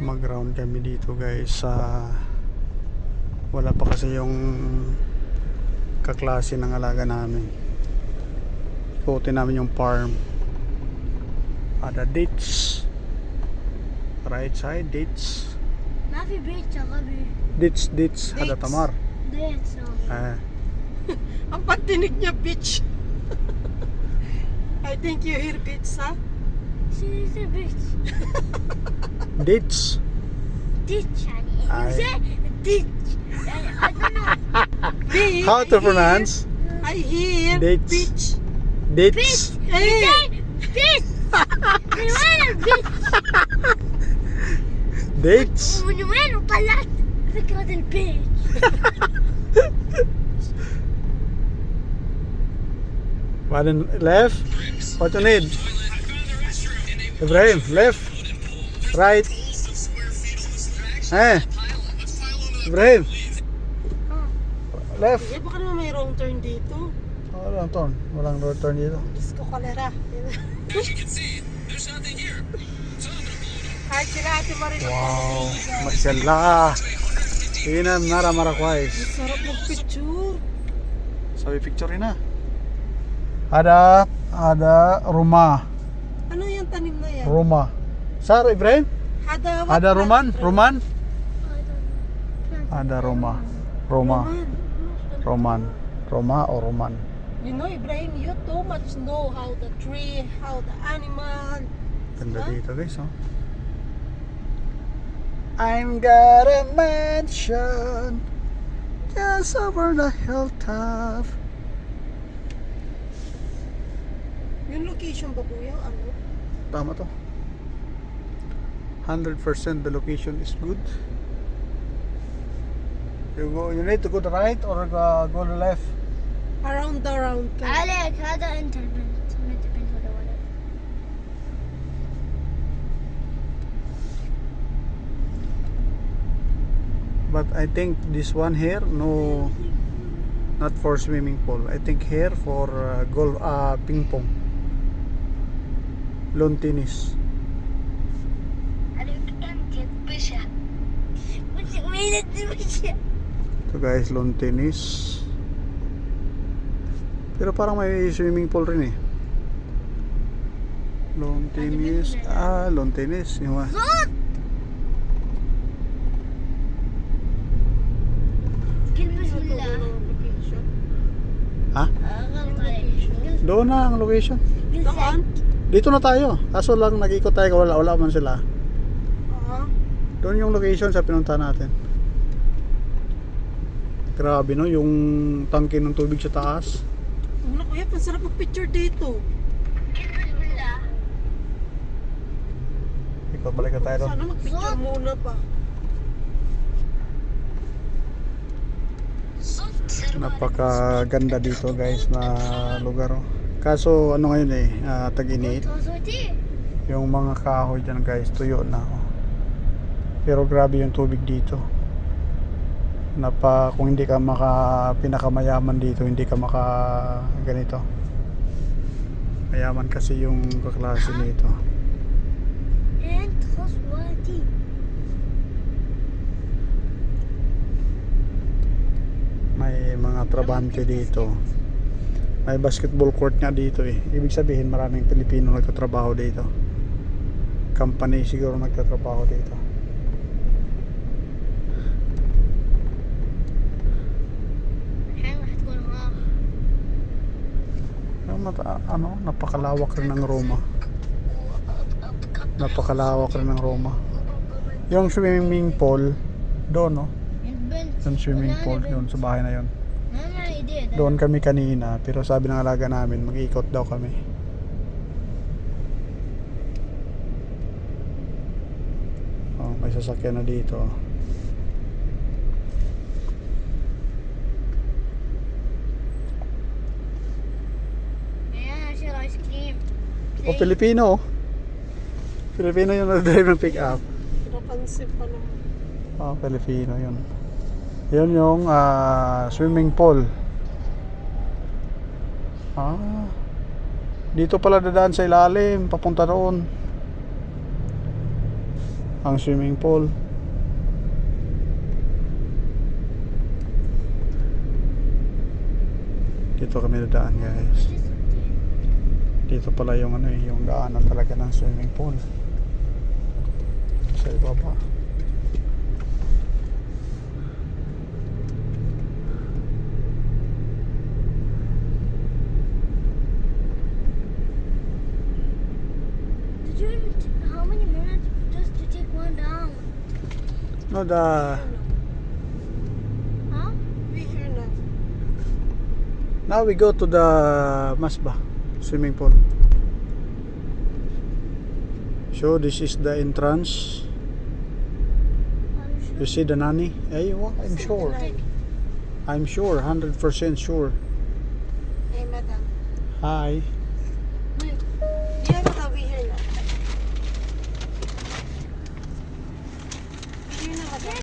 Mag-round kami dito guys sa wala pa kasi yung kaklase ng alaga namin. Ikutin namin yung farm. Ada dates. Right side dates. ما في بيت شغبي. Dates ada tamar. بيت Ang patinig niya, bitch. I think you hear bitch, ha? شو بيت؟ Dates. ديتش يعني. أي. You say ditch. يعني I don't know. Bitch, How to pronounce? I hear Dates. bitch. Dates. You say bitch. من وين البيت؟ Dates. ومن وين طلعت فكرة البيت؟ One left. What you need? Ibrahim, left. Right. Ibrahim. Left. Eh, baka naman may wrong turn dito. Walang ton. Walang return dito. Diyos ko, kalera. Kahit sila Ate Marina. Wow. Mashallah. Ina mara kwais. Sarap mag-picture. Sabi picture na. Ada rumah. Ano yung tanim na yan? Rumah. Sar Ibrahim? Ada Roman? Roman? Ada rumah. Rumah. Roman. Roma or Roman? You know, Ibrahim, you too much know how the tree, how the animal. Ganda Huh? dito guys, oh. I'm got a mansion just over the hilltop. Yung location ba, kuya? Ano? Tama to. 100% the location is good. You need to go to the right or go to the left. Around the round ka. عليك هذا انت البنت ما انت بنت ولا ولد. But I think this one here, no, not for swimming pool. I think here for golf, ping pong, lawn tennis. عليك انت البشا. وين البشا؟ So guys, lawn tennis. Pero parang may swimming pool rin eh. Lawn tennis. Lawn tennis. Yung mga- صوت. قل بسم الله. Location. Ha? غلط عليك. Doon na ang location. قل Saan? Dito na tayo. Kaso lang nag-ikot tayo, wala man sila. Doon yung location sa pinunta natin. Grabe no, yung tangke ng tubig sa taas. Ano kuya, pansarap mag-picture dito. قل بسم الله. Ikaw, balik na tayo doon. Sana mag-picture muna pa. Napakaganda dito guys na lugar. Kaso ano ngayon eh, tag-init. صوتي. Yung mga kahoy dyan guys, tuyo na. Pero grabe yung tubig dito. Kung hindi ka pinakamayaman dito, hindi ka ganito. Mayaman kasi yung kaklase nito. انت خصواتي. May mga trabante dito. May basketball court nga dito eh. Ibig sabihin maraming Pilipino nagtatrabaho dito. Company siguro nagtatrabaho dito. الحين راح تكون هناك. Napakalawak rin ng Roma. Napakalawak rin ng Roma. Yung swimming pool doon, no? البنت. Yung swimming pool yun sa bahay na yun. ما يدير. Doon kami kanina, pero sabi ng alaga namin mag-ikot daw kami. Oh, may sasakyan na dito. يا شير ايس كريم. O Pilipino. Pilipino yung nag-drive ng pick up. Pinapansin pa naman. Oh, Pilipino yun. Yun yung swimming pool. Dito pala dadaan sa ilalim, papunta doon. ang swimming pool. Dito kami dadaan guys. Dito pala yung ano eh, yung daanan talaga ng swimming pool. Sa ibaba. Did you even how many minutes just to take one down? No, the Huh? We here now. now we go to the Masbah swimming pool. So this is the entrance. Are you sure? You see the nanny? Hey, well, I'm sure. I'm sure, 100% sure. Hey, madam. Hi. Yeah, madam, we here now. We here now, madam.